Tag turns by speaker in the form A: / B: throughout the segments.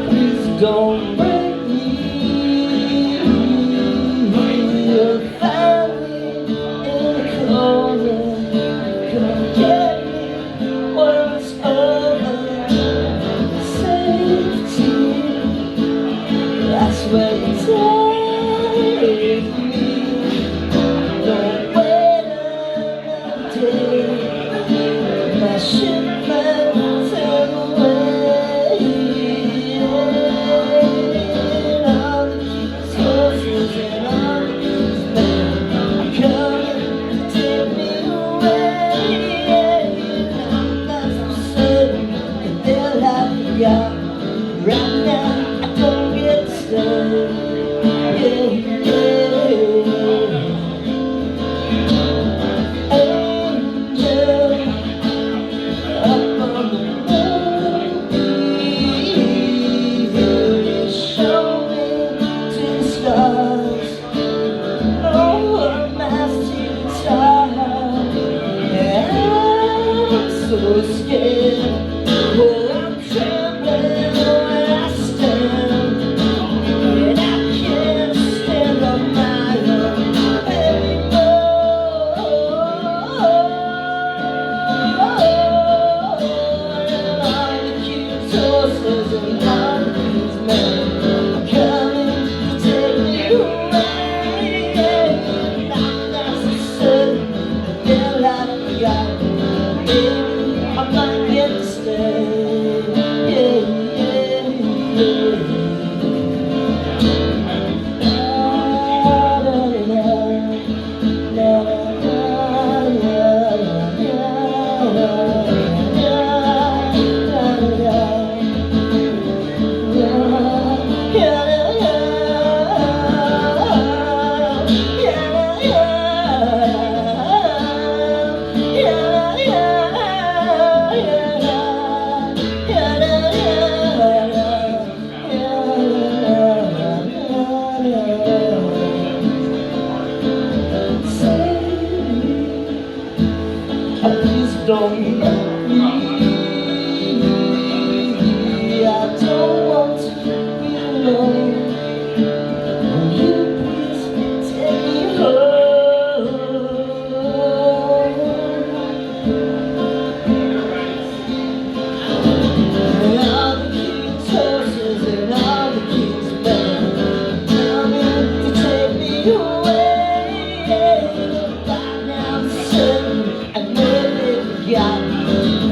A: Please don't break me. Your family in the corner, come get me when it's over. Safety, that's where you take me. Don't wait another day. My shipment's away. All the keys, horses, and all the keys, men are coming to take me away. I'm not so certain that they'll have me out. Right now, I don't get to stay. Angel, up on the moon, you show me to the stars. Oh, a master guitar, and I'm so scared. Oh, I'm trembling when I stand, and I can't stand on my own anymore. And all the cute horses and all the cute men are coming to take me away. And I'm not so certain that they'll have me out. Maybe I might get to stay. Please don't let me. I don't want to be alone. Will you please take me home? And all the king's horses and all the king's men coming to take me away. By now I'm certain I know they've got me.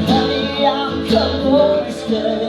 A: Honey, I'm coming home to stay.